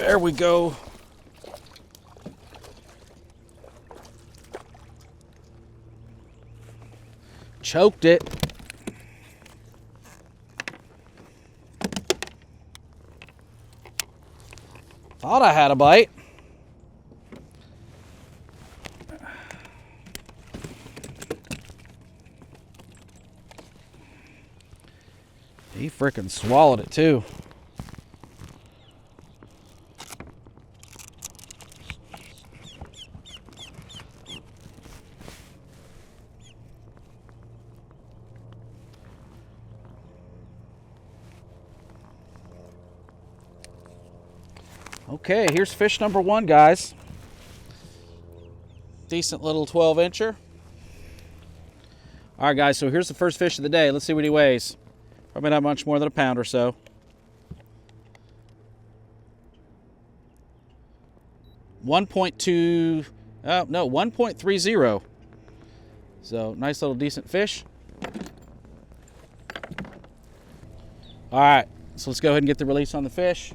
There we go. Choked it. Thought I had a bite. He frickin' swallowed it too. Okay, here's fish number one, guys. Decent little 12-incher. All right, guys, so here's the first fish of the day. Let's see what he weighs. Probably not much more than a pound or so. No, 1.30. So nice little decent fish. All right, so let's go ahead and get the release on the fish.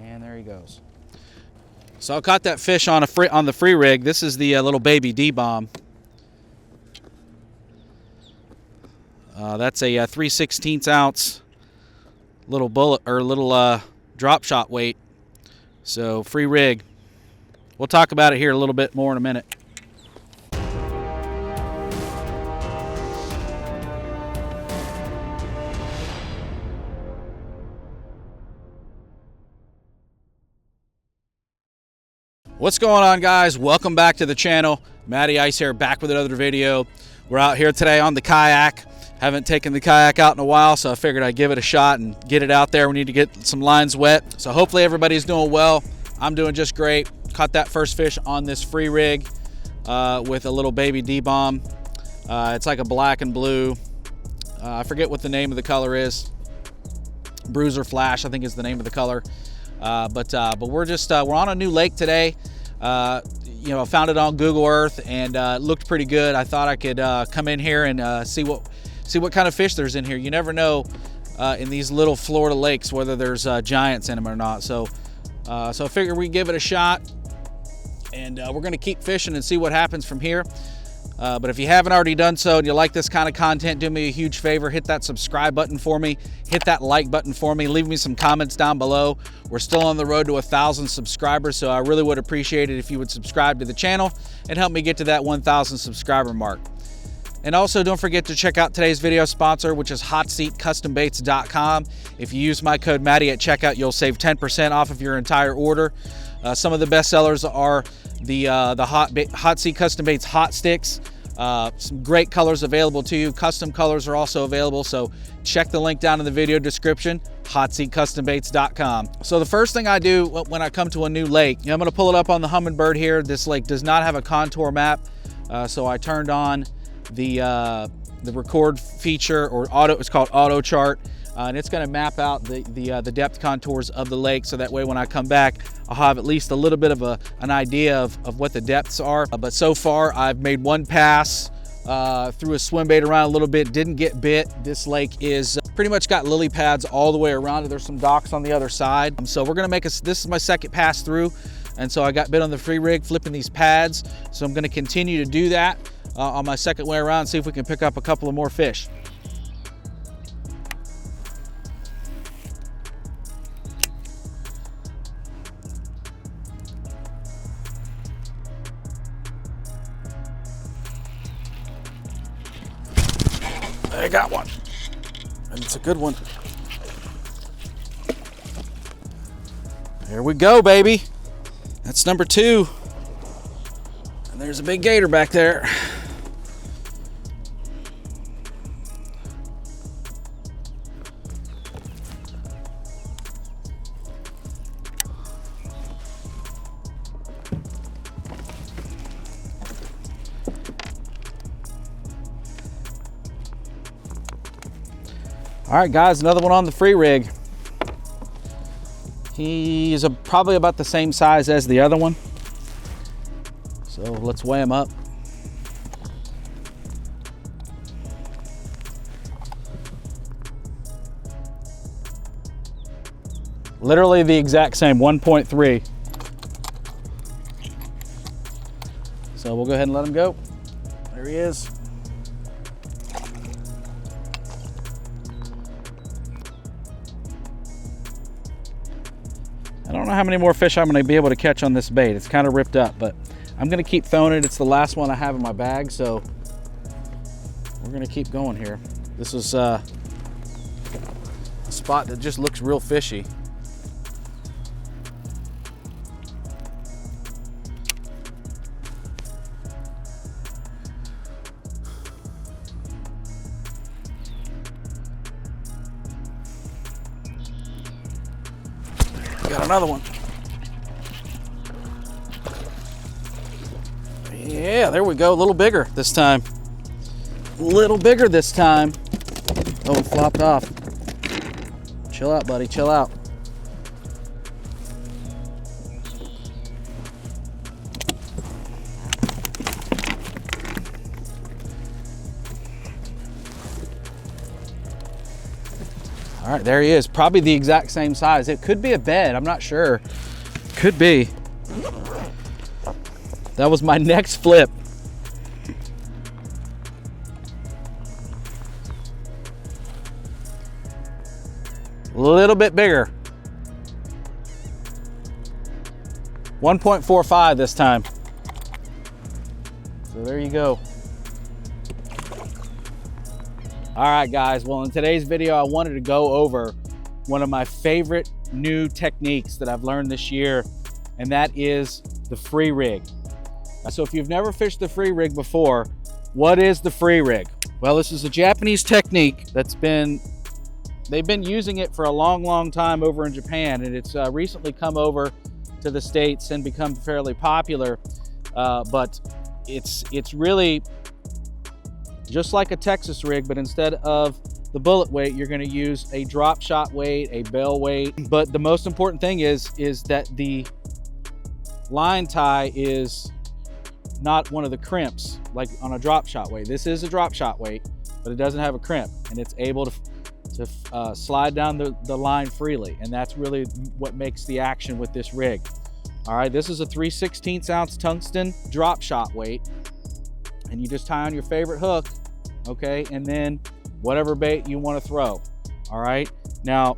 And there he goes. So I caught that fish on the free rig. This is the little baby D-bomb. That's a 3/16 ounce little bullet or little drop shot weight. So free rig. We'll talk about it here a little bit more in a minute. What's going on, guys? Welcome back to the channel. Matty Ice here, back with another video. We're out here today on the kayak. Haven't taken the kayak out in a while, so I figured I'd give it a shot and get it out there. We need to get some lines wet. So hopefully everybody's doing well. I'm doing just great. Caught that first fish on this free rig with a little baby D-bomb. It's like a black and blue. I forget what the name of the color is. Bruiser Flash, I think is the name of the color. But we're on a new lake today. You know, I found it on Google Earth and it looked pretty good. I thought I could come in here and see what kind of fish there's in here. You never know in these little Florida lakes whether there's giants in them or not. So I figured we'd give it a shot, and we're gonna keep fishing and see what happens from here. But if you haven't already done so and you like this kind of content, do me a huge favor, hit that subscribe button for me, hit that like button for me, leave me some comments down below. We're still on the road to 1,000 subscribers, so I really would appreciate it if you would subscribe to the channel and help me get to that 1,000 subscriber mark. And also don't forget to check out today's video sponsor, which is hotseatcustombaits.com. If you use my code Matty at checkout, you'll save 10% off of your entire order. Some of the best sellers are the Hot Seat Custom Baits Hot Sticks. Some great colors available to you. Custom colors are also available, so check the link down in the video description, hotseatcustombaits.com. So the first thing I do when I come to a new lake, I'm going to pull it up on the Humminbird here. This lake does not have a contour map, so I turned on the record feature, or auto. It's called auto chart, and it's going to map out the depth contours of the lake, so that way when I come back I'll have at least a little bit of an idea of what the depths are. But so far I've made one pass, threw a swim bait around a little bit, didn't get bit. This lake is pretty much got lily pads all the way around it. There's some docks on the other side, so we're gonna make this is my second pass through, and so I got bit on the free rig flipping these pads, so I'm going to continue to do that on my second way around, see if we can pick up a couple of more fish. I got one, and it's a good one. There we go, baby. That's number two. And there's a big gator back there. All right, guys, another one on the free rig. He's probably about the same size as the other one. So let's weigh him up. Literally the exact same, 1.3. So we'll go ahead and let him go. There he is. I don't know how many more fish I'm going to be able to catch on this bait. It's kind of ripped up, but I'm going to keep throwing it. It's the last one I have in my bag, so we're going to keep going here. This is a spot that just looks real fishy. Got another one. Yeah, there we go. A little bigger this time. A little bigger this time. Oh, it flopped off. Chill out, buddy. Chill out. All right, there he is. Probably the exact same size. It could be a bed. I'm not sure. Could be. That was my next flip. A little bit bigger. 1.45 this time. So there you go. All right, guys. Well, in today's video, I wanted to go over one of my favorite new techniques that I've learned this year, and that is the free rig. So if you've never fished the free rig before, what is the free rig? Well, this is a Japanese technique they've been using it for a long, long time over in Japan, and it's recently come over to the States and become fairly popular. But it's really just like a Texas rig, but instead of the bullet weight, you're going to use a drop shot weight, a bail weight. But the most important thing is that the line tie is not one of the crimps like on a drop shot weight. This is a drop shot weight, but it doesn't have a crimp, and it's able to slide down the line freely, and that's really what makes the action with this rig. All right, this is a 3/16 ounce tungsten drop shot weight, and you just tie on your favorite hook, okay, and then whatever bait you want to throw. All right, now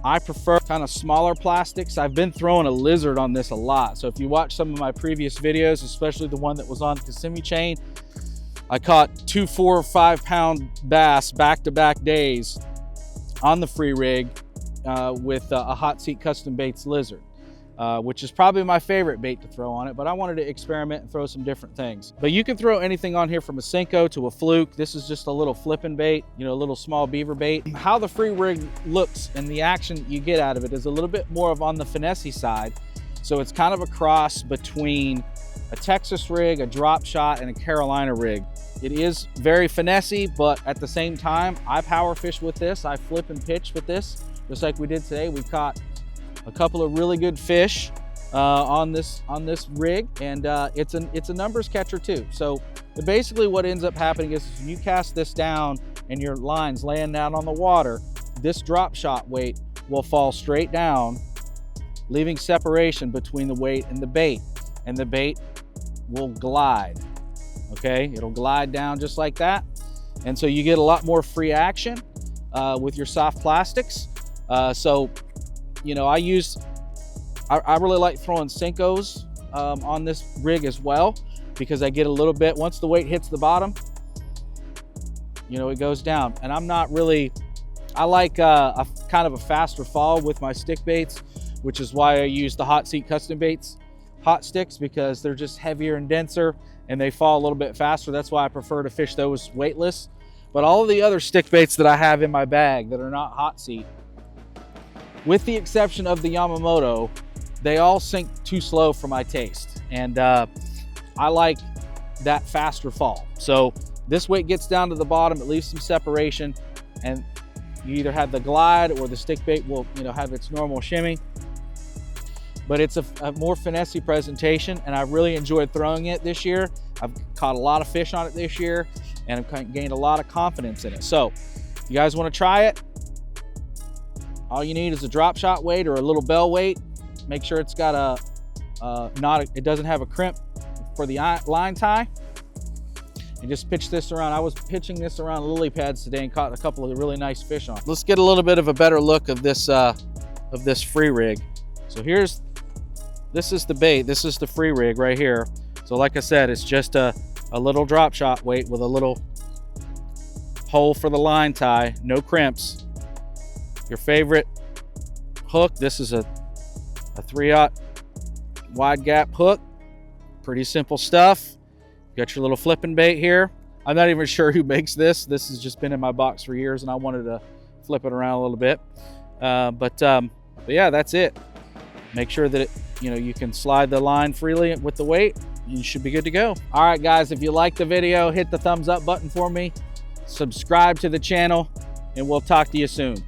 I prefer kind of smaller plastics. I've been throwing a lizard on this a lot, so if you watch some of my previous videos, especially the one that was on Kissimmee chain, I caught 2 4 or 5 pound bass back-to-back days on the free rig with a Hot Seat Custom Baits lizard, which is probably my favorite bait to throw on it, but I wanted to experiment and throw some different things. But you can throw anything on here from a Senko to a fluke. This is just a little flipping bait, you know, a little small beaver bait. How the free rig looks and the action that you get out of it is a little bit more of on the finessey side. So it's kind of a cross between a Texas rig, a drop shot, and a Carolina rig. It is very finessey, but at the same time, I power fish with this. I flip and pitch with this, just like we did today. We caught a couple of really good fish on this rig, and it's a numbers catcher too. So basically what ends up happening is you cast this down and your line's laying down on the water, this drop shot weight will fall straight down, leaving separation between the weight and the bait will glide. Okay, it'll glide down just like that, and so you get a lot more free action with your soft plastics. So you know, I really like throwing Senkos on this rig as well, because I get a little bit, once the weight hits the bottom, you know, it goes down. And I'm not really, I like a kind of a faster fall with my stick baits, which is why I use the Hot Seat Custom Baits hot sticks, because they're just heavier and denser and they fall a little bit faster. That's why I prefer to fish those weightless. But all of the other stick baits that I have in my bag that are not hot seat, with the exception of the Yamamoto, they all sink too slow for my taste. And I like that faster fall. So this weight gets down to the bottom, it leaves some separation, and you either have the glide or the stick bait will, you know, have its normal shimmy. But it's a more finessey presentation, and I really enjoyed throwing it this year. I've caught a lot of fish on it this year, and I've gained a lot of confidence in it. So if you guys want to try it, All you need is a drop shot weight or a little bell weight. Make sure it's got it doesn't have a crimp for the line tie. And just pitch this around. I was pitching this around lily pads today and caught a couple of really nice fish on. Let's get a little bit of a better look of this free rig. So this is the bait. This is the free rig right here. So like I said, it's just a little drop shot weight with a little hole for the line tie, no crimps. Your favorite hook, this is a 3/0 wide gap hook. Pretty simple stuff. Got your little flipping bait here. I'm not even sure who makes this. This has just been in my box for years and I wanted to flip it around a little bit. But yeah, that's it. Make sure that you can slide the line freely with the weight. You should be good to go. All right, guys, if you like the video, hit the thumbs up button for me. Subscribe to the channel and we'll talk to you soon.